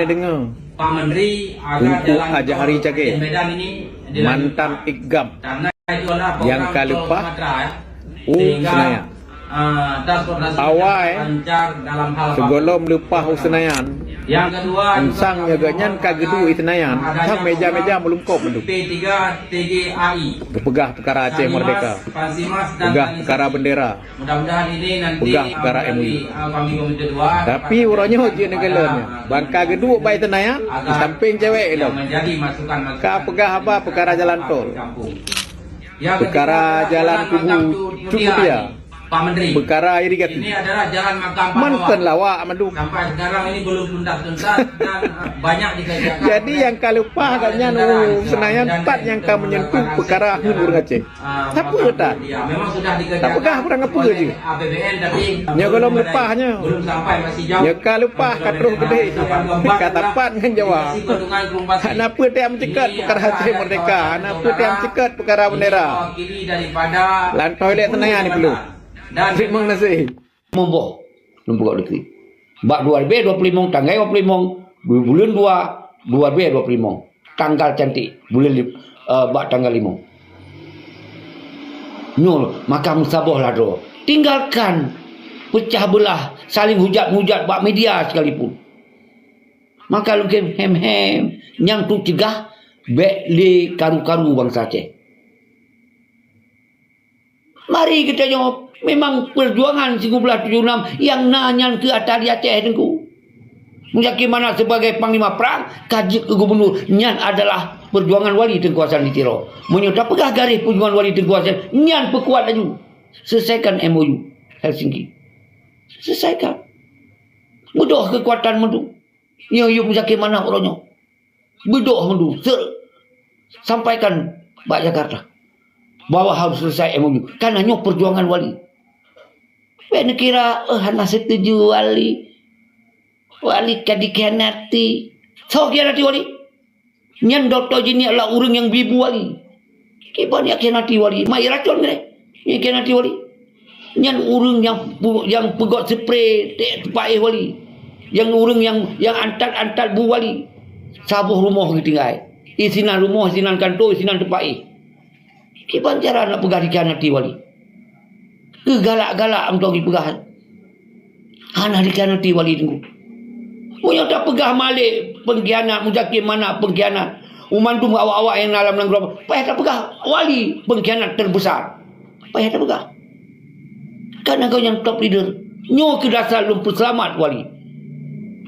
dengar Pak Menteri agar Tunku jalan Haji Hari Cakir, Medan ini mantan Ikgam karena itu adalah yang program kalupa Tol Sumatera, ya. Senayan. Sehingga transportasi Awal lancar dalam hal sebelum lepas Senayan, yang kedua ensang nyaganya kagedu Senayan, sang meja-meja melungkop menduk. P3 TGAI Pegah perkara Aceh Merdeka, Pansimas dan pegah perkara bendera, mudah-mudahan ini nanti pegah perkara MUI. kami Komite 2 Tapi orangnya ujian negelanya. Bangka geduk baik Senayan, di samping cewek itu. yang menjadi masukan-masukan Ka pegah apa perkara jalan tol, Yang perkara ketiga, jalan kubu Cukupia, Pak Menteri, perkara irigasi. ini adalah jalan makam Pak Mantan Noah. lawak menduk. Sampai sekarang ini belum tuntas-tuntas dan banyak dikerjakan. Jadi yang kalupa agaknya Senayan empat yang kau menyentuh perkara hulu Aceh. Siapa tak? Ya, memang sudah dikerjakan. Tak pegah kurang apa oleh je. APBN tapi Nya kalau lepahnya. belum sampai, masih jauh. Ya kalupa katruh gede. Kata pan kan Jawa. Kenapa tiap mencekat perkara Aceh Merdeka? Kenapa tiap mencekat perkara bendera? Wakili daripada Lan toilet Senayan ni perlu. dan Terima kasih. Mombo numpuk negeri. Bak 2025 tanggal 25 bulan 2 2025 tanggal cantik bulan bak tanggal 5. Nyul maka musabah lah do. Tinggalkan pecah belah, saling hujat-hujat bak media sekalipun. Maka lu hem-hem yang tu cegah bek li karu-karu bangsa Aceh. Mari kita jawab. Memang perjuangan 1976 yang nanyan ke atas di Aceh tengku. Menjaki mana sebagai panglima perang, kaji ke gubernur, nyan adalah perjuangan wali tengkuasan di Tiro. Menyudah pegah garis perjuangan wali tengkuasan, nyan perkuat laju. Selesaikan MOU Helsinki. Selesaikan. Bedoh kekuatan mendu. Yuk menjaki mana orangnya. Bedoh mendu. Sampaikan Pak Jakarta bahwa harus selesai MOU. Karena hanya perjuangan wali. Bagaimana kira, hana setuju wali. Wali kan dikhianati. So khianati wali. Nyan Dr. Jini adalah orang yang bibu wali. Kipan yang khianati wali. Mai racun ni. Yang khianati wali. Nyan orang yang pegot spray tepai wali. Yang orang yang antat-antat bu wali. Sabuh rumah ketinggai. Isinan rumah, isinan kantor, isinan tepai. Kipan cara nak pegang dikhianati wali. Kegalak-galak untuk dipegang. Hana dikhianati wali tunggu. Punya tak pegah malik pengkhianat, mujakim mana pengkhianat. Umantum awak-awak yang dalam langgar. Payah tak pegah wali pengkhianat terbesar. Payah tak pegah. Karena kau yang top leader. Nyo ke dasar lumpur selamat wali.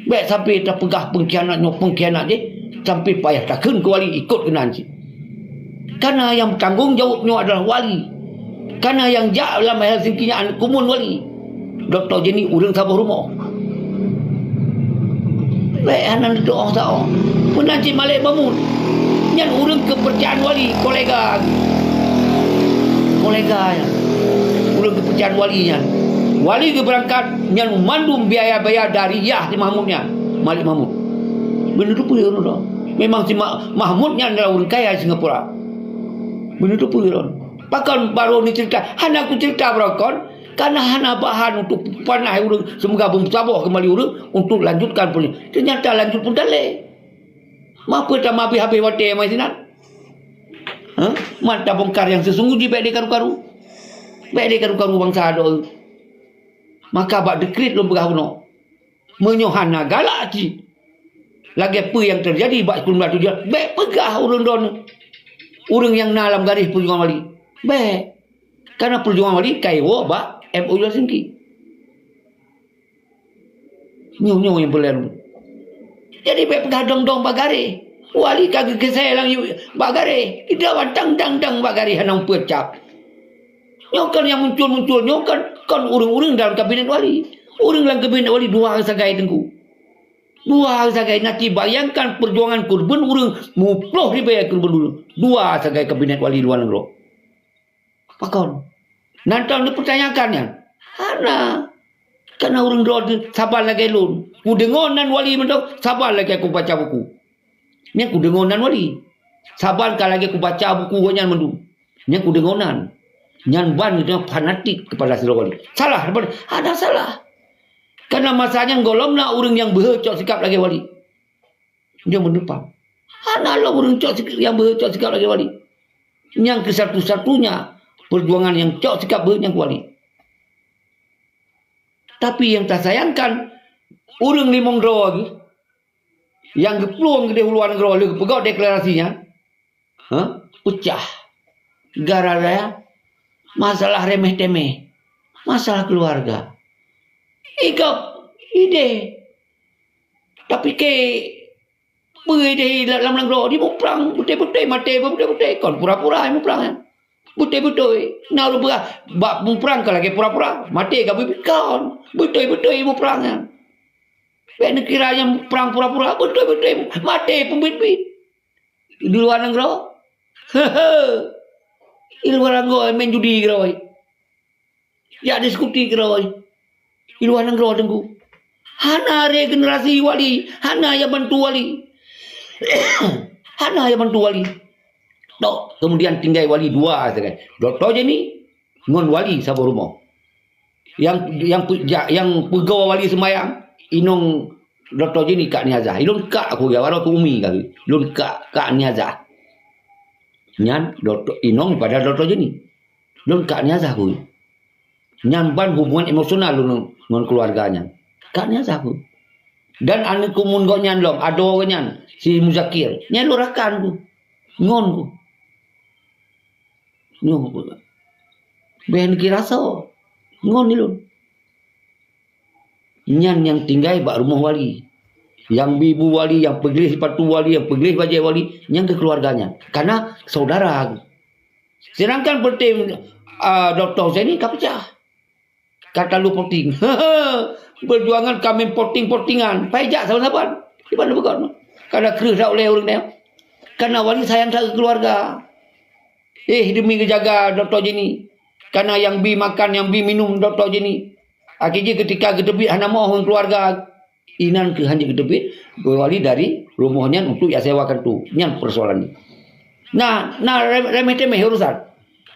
Baik sampai tak pegah pengkhianat, nyo pengkhianat je. Sampai payah takkan ke wali ikut ke nanti. Karena yang tanggung jawabnya adalah wali. Karena yang jak dalam Helsinki nya kumun wali. Dr. Jenny urang sabuh rumah. Baik anak doa tau. Menanti malik bangun. Yang urang kepercayaan wali kolega. Kolega yang urang kepercayaan wali yang. Wali ke berangkat yang mandum biaya-biaya dari Yah si Mahmudnya. Malik Mahmud. Benda tu pun dah. Memang si Mahmudnya adalah orang kaya Singapura. Benda tu pun Pakan baru ni cerita. Hana aku cerita berakon. Karena hana bahan untuk panah urang. Semoga bermusabah kembali urang. Untuk lanjutkan pun. Ternyata lanjut pun tak leh. Mapa tak habis-habis wadah yang sinan. Mantap bongkar yang sesungguhnya baik dia karu-karu. Baik dia karu-karu bangsa ada. Maka bak dekret lo berguna. Menyohana galak cik. Lagi apa yang terjadi bak 1977. Baik pegah urang don. Urang yang dalam garis perjuangan wali. Baik. Karena perjuangan wali kaiwa bak MOU Helsinki. Nyo yang berlalu. Jadi baik pegah dong-dong bagare. Wali kagak keselang bagare. Kita wantang-dang bagare hanang pecap. Nyokan yang muncul-muncul nyokan kan urang-urang dalam kabinet wali. Urang dalam kabinet wali dua sagai tengku. Dua sagai nanti bayangkan perjuangan korban urang muploh dibayar korban urang. Dua sagai kabinet wali luar negeri. Pakon. Nanti anda pertanyakannya. Hana. Karena orang doa sabar lagi lun. Ku dengonan wali mentok sabar lagi aku baca buku. Ni aku dengonan wali. Sabar kalau lagi aku baca buku nyan mendu. Ni aku dengonan. Nyan ban itu fanatik kepada seluruh wali. Salah. Ada salah. Karena masanya golong nak orang yang berhecok sikap lagi wali. Dia menepang. Hana lo beruncok yang bercok sikap lagi wali. Yang ke-satu-satunya perjuangan yang cok sikap yang wali. Tapi yang tak sayangkan, orang limong draw lagi, yang gepeluang ke luar negara, dia pegawai deklarasinya, pecah. Gara-gara masalah remeh-temeh, masalah keluarga. Ikap ide. Tapi ke ide dalam negara, dia mau perang, betul-betul, mati betul-betul, kon pura-pura mau perang kan. Betul-betul. Nak lu mau perang kalau lagi pura-pura. Mati ke bibikon. Betul-betul mau perang kan. Bek kira yang perang pura-pura. Betul-betul. Mati pun bibik. Di luar negara. Di luar negara main judi kira. Ya diskusi kira. Di luar negara tengku. Hana regenerasi wali. Hana yang bantu wali. Hana yang bantu wali. Tok, kemudian tinggal wali dua kan. Doktor je ni ngon wali sabar rumah. Yang pegawai wali semayang inong doktor je ni kak niazah. Ilun kak aku ya waro tu umi kali. Ilun kak niazah. Nyan doktor inong pada doktor je ni. Ilun kak niazah aku. Nyan ban hubungan emosional lu ngon keluarganya. Kak niazah aku. Dan anak kumun kau nyan long, ado nyan si Muzakir. Nyan lu rakan ku. Ngon ku. Nyon pula. Ben kira so. Ngon ni lun. Nyan yang tinggal bak rumah wali. Yang bibu wali, yang peglis sepatu wali, yang peglis bajai wali, yang ke keluarganya. Karena saudara. Sedangkan bertim Dr. Zaini kapecah. Kata lu porting. Perjuangan kami porting-portingan. Pajak sama-sama. Di mana bukan? Karena kerus tak oleh orang ni. Karena wali sayang tak ke keluarga. Demi kejaga Dr. Jenny. Karena yang bi makan, yang bi minum Dr. Jenny. Akhirnya ketika kedebit hanya mohon keluarga. Inan ke hanya kedebit. Wali dari rumahnya untuk ya sewakan tu. Yang persoalan ni. Nah remeh-temeh urusan.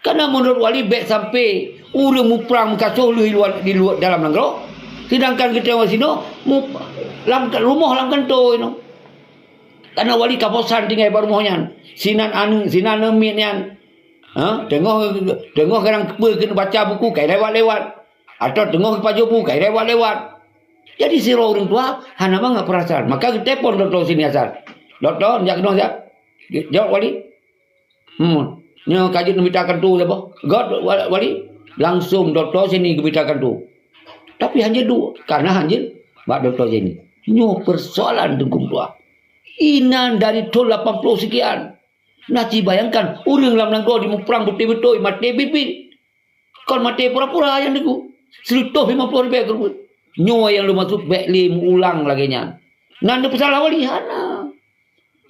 Karena menurut wali baik sampai urang muprang kacau di luar dalam negara. Sedangkan kita wali sini rumah lam kantor you know. Karena wali kaposan tinggal baru rumahnya. Sinan nemin yang tengok kadang kena baca buku kai lewat-lewat atau tengok pajobu kai lewat-lewat. Jadi si orang tua hana bang perasaan. Maka kita telefon doktor sini asal. Doktor, jak kena jak. Jawab wali. Nya kaji membitakan tu apa? God wali langsung doktor sini gebitakan tu. Tapi hanya dua karena hanya mak doktor sini. Nyo persoalan dengkum tua. Inan dari tol 80 sekian. Naci bayangkan orang dalam negara di perang betul-betul mati bibit. Kalau mati pura-pura yang diku. 150 ribu. Nyawa yang lu masuk bekli ulang lagi nya. Nanda pesalah wali hana.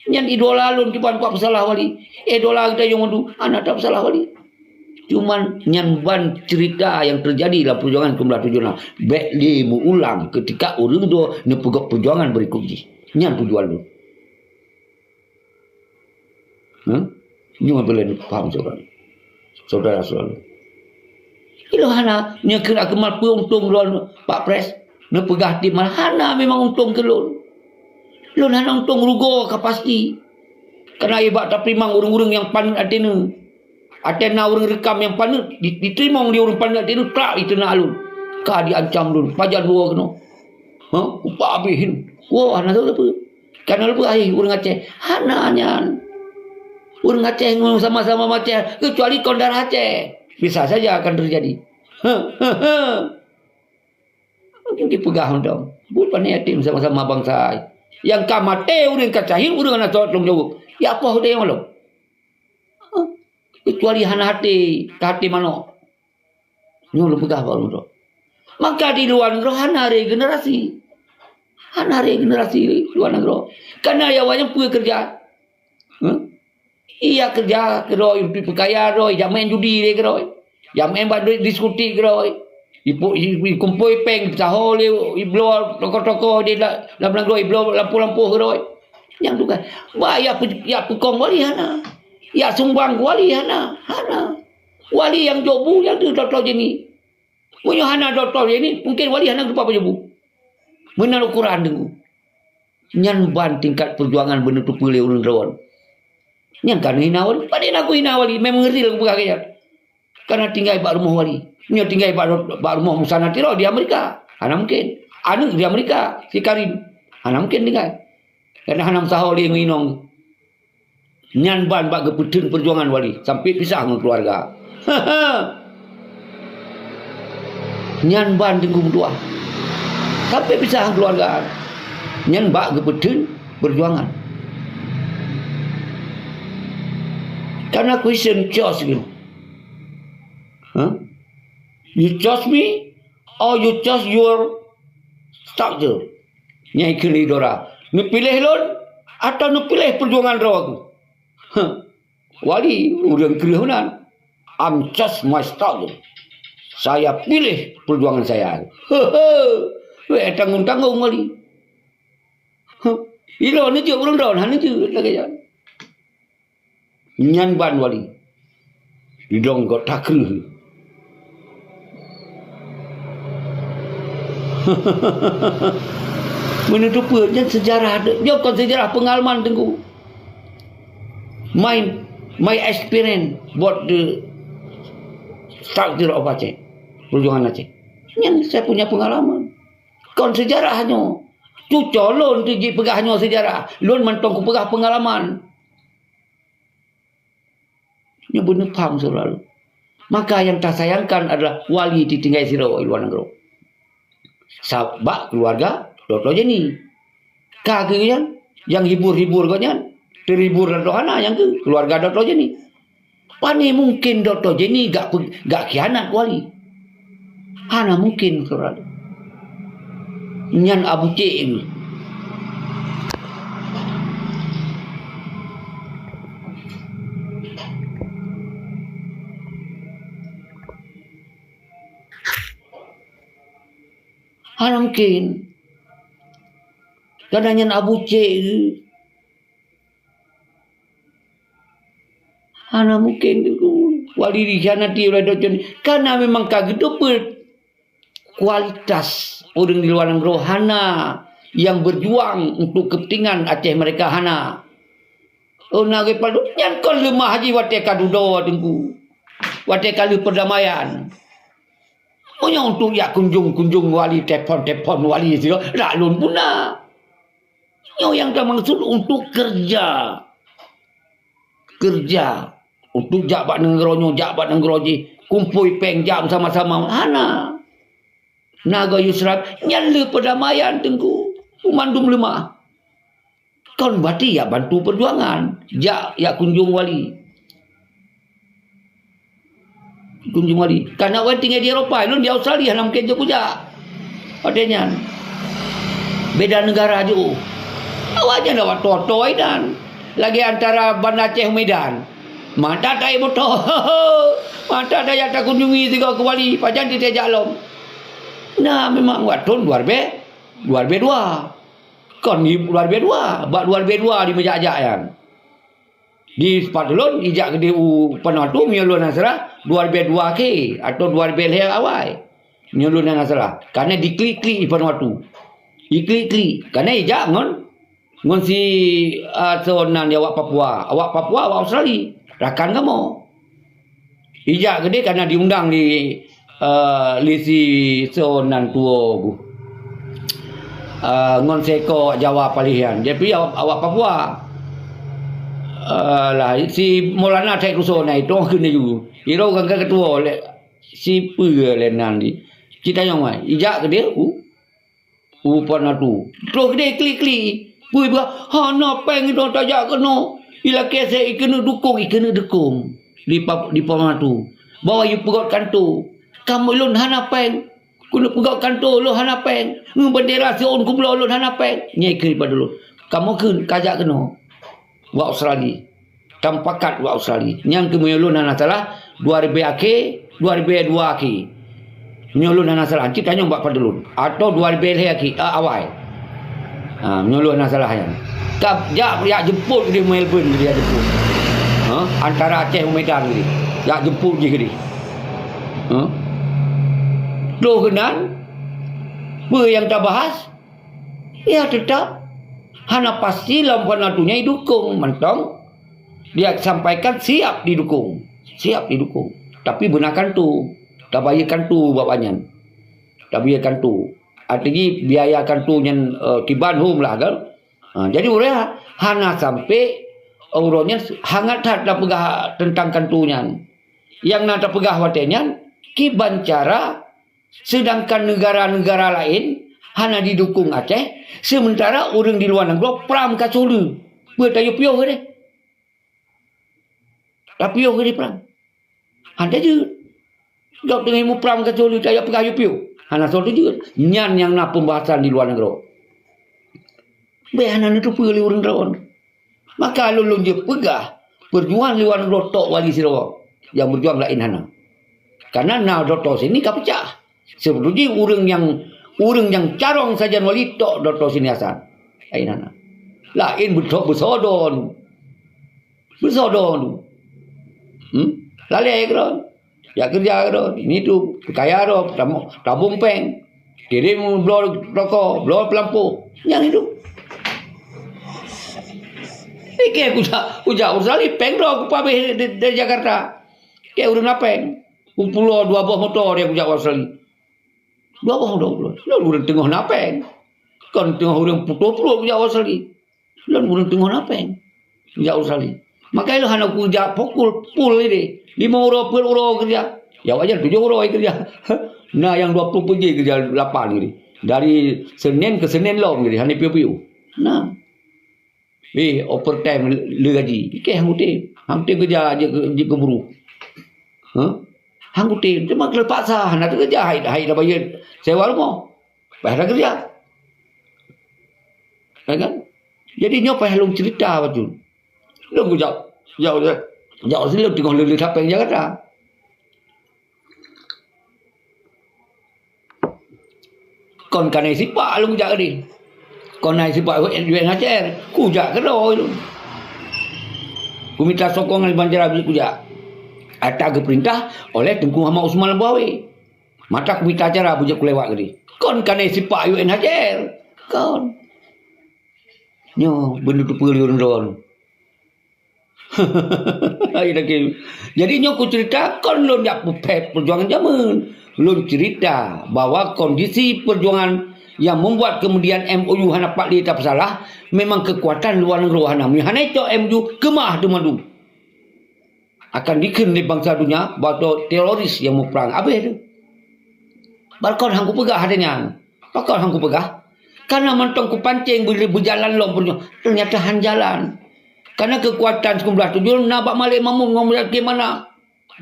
Nyan idola lun kipan kuat pesalah wali. Idola kita yang mandu anak tak pesalah wali. Cuman nyan ban cerita yang terjadi dalam perjuangan Kumla 76. Bekli ulang ketika orang tu nepegok perjuangan berikutnya. Nyan tujuan lu. Ini boleh faham saudara selalu. Ilo hana nya kena kemal pu untung lon Pak Pres ne pegah di mal hana memang untung ke lon. Lon hana untung rugo ka pasti. Karena ibak tapi memang urang-urang yang panut atena. Atena urang rekam yang panut diterima di urang panut atena tak itu nak lon. Ka diancam lon pajar dua kena. Upah abihin. Wah hana tahu apa. Karena lupa urang Aceh hana nyan. Orang Aceh sama-sama Aceh kecuali kondar Aceh bisa saja akan terjadi. Mungkin dipegang dong. Bukan yatim sama-sama bangsa. Yang kamate orang kacahin orang anak tolong jawab. Ya apa dia malu? Kecuali hana hati mana? Nyulu pegah baru dong. Maka di luar negara hana regenerasi. Hana regenerasi luar negara. Karena ya wajib punya kerja. Iya kerja keroi perkaya roi jam main judi dia keroi jam main bad diskusi keroi kumpul peng sahol iblo toko-toko dia dalam negara iblo lampu-lampu keroi yang tu kan bayar ya pekong wali hana ya sumbang wali hana wali yang jobu yang tu doktor ni punya hana doktor ni mungkin wali hana lupa jobu benar Quran dengu Nyan ban tingkat perjuangan menutup boleh urun rawan. Nyan kan hinawan. Pada aku hinawali. Memang ngeri lah kaya. Karena tinggal bak rumah wali. Nyo tinggal bak rumah Musana Tiro di Amerika. Ana mungkin. Anu di Amerika. Si Karim. Ana mungkin tinggal. Karena hanam sahau dia nginong. Nyan ban bak keputun perjuangan wali. Sampai pisah dengan keluarga. Nyan ban tenggung dua. Sampai pisah dengan keluarga. Nyan bak keputun perjuangan. Karena question choice gitu. You chose me or you chose your structure. Nyai kini dora. Nu pilih lon atau nu pilih perjuangan raw aku. Wali urang kelihunan. I'm just my structure. Saya pilih perjuangan saya. Weh tanggung-tanggung wali. Ilo ni je urang raw han je lagi jan. Nyan ban wali. Didong got takru. Menutup perjalanan sejarah ada. Dia bukan sejarah pengalaman tengku. My experience buat the structure of Aceh. Perjuangan Aceh. Yang saya punya pengalaman. Kon sejarah hanya. Cuco lon tu je pegah hanya sejarah. Lon mentong ku pegah pengalaman. Ini benar faham selalu. Maka yang tak sayangkan adalah wali ditinggal sirau luar negeri. Sabak keluarga Dr. Jenny. Kagian yang hibur-hibur kanyan. Terhibur Dr. Hana yang ke keluarga Dr. Jenny. Pani mungkin Dr. Jenny gak khianat wali. Hana mungkin selalu. Nyan Abu Cik ini. Hana mungkin. Kadang Abu Cik. Hana mungkin tu. Wali dikhianati oleh Dr. Karena memang kaget kualitas orang di luar negeri Hana yang berjuang untuk kepentingan Aceh mereka Hana. Oh nage padu yang kon lemah haji wate kadudo tengku. Wate kali perdamaian. Oh yang untuk ya kunjung wali telepon wali itu dak lun puna. Yang maksud untuk kerja untuk jabat nengeroji kumpul peng jam sama-sama Hana. Naga Yusrat nyala perdamaian tengku umandum lemah. Kon berarti ya bantu perjuangan. Ya kunjung wali. Karena orang tinggal di Eropah, lu di Australia nak mungkin je puja. Adanya beda negara je. Awaknya dah waktu dan lagi antara Bandar Aceh Medan. Mata tak motor. Mata dah yang tak kunjungi tiga ke wali, pajan di Tejalom. Nah memang waktu luar B2. Kon ni luar B2, bak luar B2 di Majak yang. Di Spadulun ijak ke DU penatu menyelun nasrah 2B2 ke atau 2B leh awal menyelun nasrah karena diklik-klik penatu diklik-klik karena ijak ngon si seonan awak Papua awak Australia rakan kamu ijak gede karena diundang di si seonan tua ngon seko Jawa Palihan jadi awak Papua lah si Maulana Syekh Kusona itu kena juga. Iro kan ketua oleh si lenan di. Kita yang mai ijak ke dia upana tu. Terus dia klik. Pui ba hana peng itu tajak kena. Ila kese ikena dukung. Di pamana tu. Bawa you pegot kantor. Kamu lun hana peng. Kuna pegot kantor lu hana peng. Bendera si on kublo lun hana peng. Nyai ke pada lu. Kamu kun kajak kena. Wa Australia. Tampakat wa Australia. Yang kemudian nana salah 2000 akhir, 2002 akhir. Nyolun nana salah. Kita tanya buat pada lun. Atau 2000 akhir awal. Nyolun nana salah yang. Kap ya jemput di Melbourne dia jemput. Antara Aceh Medan ni. Ya jemput je ke dia. Loh kenan. Apa yang tak bahas? Ya tetap Hana pasti lampau natunya didukung, mentong. Dia sampaikan siap didukung. Siap didukung. Tapi benarkan tu. Tak bayarkan tu bapaknya. Tak bayarkan tu. Artinya biayakan tu yang kiban hum lah kan. Jadi orang hana sampai orangnya hangat tak pegah tentang kantunya. Yang nak tak pegah watenya kiban cara sedangkan negara-negara lain hana didukung Aceh, sementara orang di luar negara perang kaculu. Bertayo piyo ke deh. Tapi piyo ke perang. Ada je. Dok dengan ilmu perang kaculu tayo pegah piyo. Hana soal tu juga. Nyan yang nak pembahasan di luar negara. Bahanan itu pilih orang rawan. Maka lulung dia pegah perjuangan di luar negara tok wali Sarawak. Yang berjuang lain hana. Karena nak doktor sini kau pecah. Sebetulnya orang yang carong saja wali tok doktor sini asal. Lain hana. Lain bersodon. Bersodon. Lalai keron. Ya kerja keron. Ini tu kaya ro, tabung peng. Kirim blor rokok, blor pelampau. Yang itu. Kaya kuja usali peng ro aku pabeh dari Jakarta. Kaya urang napeng. Pulau 2 buah motor dia kuja usali. 2 buah motor. Lalu urang tengah napeng. Kan tengah urang putu-putu kuja usali. Lalu urang tengah napeng. Kuja usali. Maka itu hana kuja pukul pul ini. 5 euro per euro kerja. Ya wajar 7 euro kerja. Nah yang 20 pergi kerja 8 ini. Dari Senin ke Senin long ini. Hanya piu-piu. Nah. Overtime le gaji. Ke hangute. Hangute kerja je keburu. Hangute. Cuma kelepasa. Hana tu kerja. Hai dah bayar sewa rumah. Bayar kerja. Kan? Jadi nyo payah long cerita betul. Long jauh sini lu tengok lele siapa yang Jakarta. Kon kanai sipak lu jak ni. Kon nai sipak duit ngajar, ku jak kedo lu. Ku minta sokongan Banjar Habis ku jak. Atas ke perintah oleh Tengku Muhammad Usman Al-Bawi. Mata ku minta acara bujak ku lewat ke. Kon kanai sipak UN Hajar. Kon. Nyo benda tu perlu ron. Jadi nyoku cerita kon lon jak perjuangan zaman. Lon cerita bahwa kondisi perjuangan yang membuat kemudian MOU hana pak li tak salah memang kekuatan luar negara hana. Hana itu MOU kemah demadu. Akan diken di bangsa dunia bahawa teroris yang mau perang. Apa itu? Balkon hangku pegah adanya. Balkon hangku pegah. Karena mantong ku pancing berjalan lom perjuangan. Ternyata han jalan. Karena kekuatan 1907 nak malik mamun ngomong ke mana?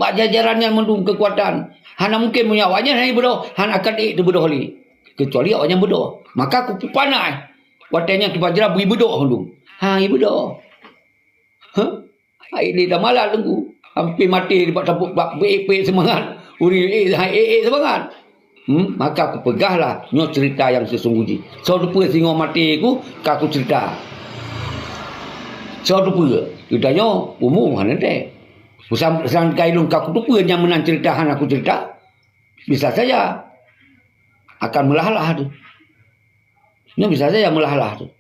Bak jajaran yang mendung kekuatan. Hana mungkin menyawanya hanya bodoh, hana akan itu bodoh li. Kecuali awaknya bodoh. Maka aku panai. Watanya tu pajara bui bodoh dulu. Ibu bodoh. Ini dah malah tunggu. Hampir mati dapat tapuk bak BEP semangat. Uri semangat. Maka aku pegahlah nyok cerita yang sesungguhnya. So lupa singo mati aku cerita. So lupa. Ditanya umum hanente. Pesan kailung kaku lupa yang menang ceritahan aku cerita. Bisa saja akan melalah tu. Ini bisa saja melalah tu.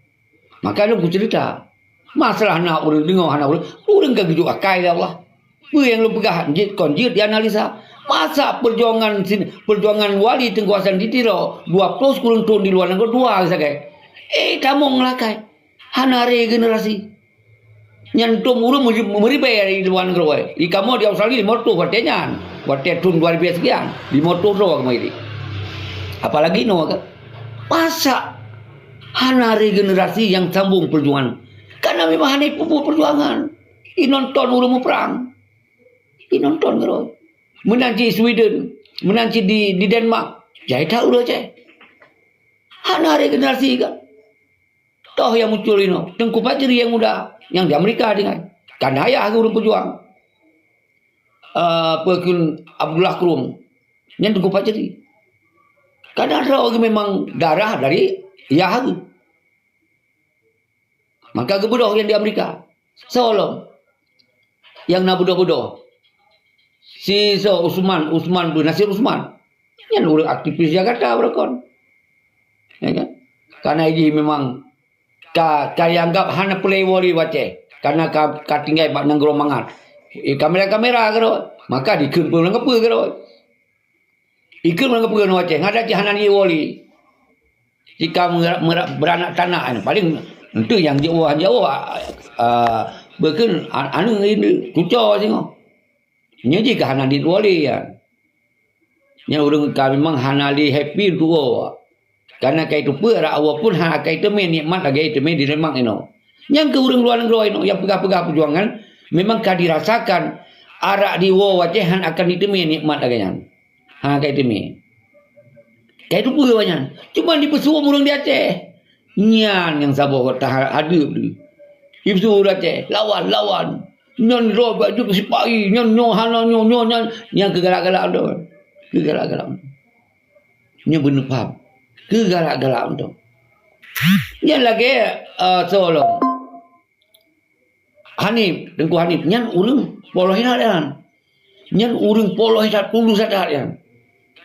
Maka lu cerita. Masalah nak orang dengar anak orang gak gitu akai Allah. Apa yang lu pegah konjit dianalisa. Masa perjuangan wali tengkuasan ditiro 20 kurang tahun di luar negara 2 saja. Kamu ngelakai. Hanare generasi. Nyantum urung meribai di luar negara. Kamu di Australia di motor watenya. Watet tahun 2000 sekian. Di motor doang ini. Apalagi no kan. Masa hanare generasi yang sambung perjuangan. Karena memang hanai pupuk perjuangan. Nonton urung perang. Nonton terus. Menanci Sweden, menanci di Denmark. Jadi tak udah cai. Hanare generasi kan. Toh yang muncul ini, Tengku Fajri yang muda, yang di Amerika dengan. Karena ayah urung perjuang. Perkun Abdullah Krum, yang Tengku Fajri. Karena ada orang memang darah dari ayah aku. Maka kebudoh yang di Amerika. Solom. Yang nak budoh-budoh. Si Usman tu Nasir Usman. Yang orang aktivis Jakarta berakon. Ya kan? Karena ini memang Kaya anggap hana playboy wace. Karena ka tinggal bak nang geromangan. Kamera kero. Maka dikun pun ngapa kero. Ikun ngapa kero wace. Ngada ci hana ni woli. Jika beranak tanah paling itu yang jauh berken anu ini kuco singgo. Nya jika hana di woli ya. Nya urang ka memang hana di happy tuo. Karena kai tu pera awak pun kai tu nikmat lagi itu di remang ino. Yang ke urang luar negeri ino yang pegah-pegah perjuangan memang ka dirasakan arak di wacehan akan ditemi nikmat lagi yang. Kai temi. Kai tu pura banyak. Cuma di pesuah murung di Aceh. Nyan yang sabar kata hadir di. Ibu Aceh lawan. Nyan roh baju sipai, nyan hana nyan yang kegalak-galak tu. Kegalak-galak. Nyan benar faham. Kegalak-galak tu. Nyan lagi Solo. Hanif, Tengku Hanif, nyan urang poloh hidat. Nyan urang poloh hidat tulus hidat yang.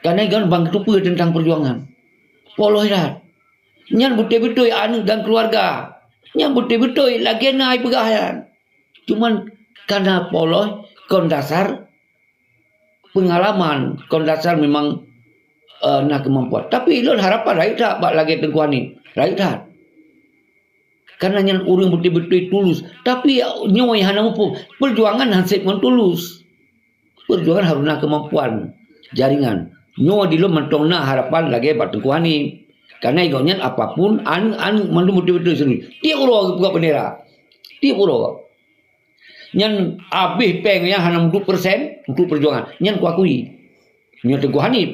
Karena kan bang tupu tentang perjuangan. Poloh hidat. Nyan betul-betul anu dan keluarga. Nyan betul-betul lagi naik pegahan. Cuman karena poloh kon dasar pengalaman, kon dasar memang nak kemampuan. Tapi ilon harapan rakyat tak bak lagi Tengku Hanif. Rakyat tak. Karena yang orang betul-betul tulus. Tapi nyoi hana mampu. Perjuangan hansip mentulus. Perjuangan harus nak kemampuan. Jaringan. Nyoi di lo mentong nak harapan lagi bak Tengku Hanif. Karena igaknya apapun anu mandu betul-betul sendiri. Tiap orang buka bendera. Tiap orang. Yang habis peng yang hana 2% untuk perjuangan. Yang kuakui. Yang Tengku Hanif.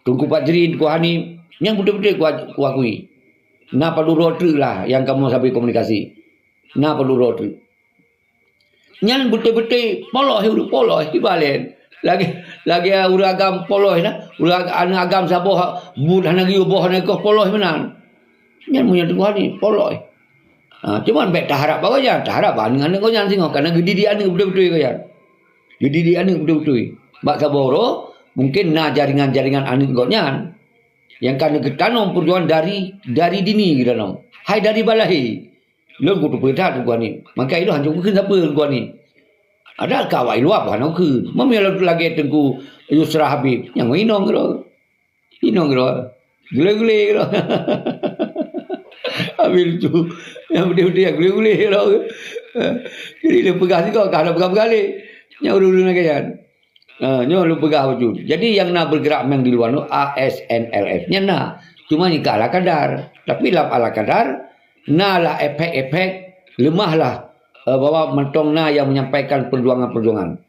Tengku Fajri, Tengku Hanif. Yang betul-betul kuakui. Nah perlu rotri lah yang kamu sampai komunikasi. Nah perlu rotri. Yang betul-betul poloh dibalik. Lagi uragam poloh na. Uragam agam saboh bud hana giu boh hana ko poloh menan. Yang punya Tengku Hanif poloh. Cuman bet tak harap bawa jangan, tak harap dengan kau jangan singok karena gedidian ni betul-betul kau jangan. Gedidian ni betul-betul. Bak saboro mungkin na jaringan-jaringan anu kau jangan. Yang karena ketanam perjuangan dari dini kita nom. Hai dari balai. Lo kudu perintah Tengku Hanif. Maka itu hancur ke siapa Tengku Hanif. Ada kawai luap kan ke. Mamilah lagi Tengku Yusra Habib yang inong kero. Gule-gule kero. Habis tu yang betul-betul yang gule-gule kero. Jadi dia pegang si kau kan pegang balik. Yang urus nak kan. Nyo lu pegah wujud. Jadi yang nak bergerak memang di luar tu ASNLF nya nak. Cuma ni ala kadar. Tapi lap ala kadar na lah efek-efek lemahlah bahawa mentong na yang menyampaikan perjuangan-perjuangan.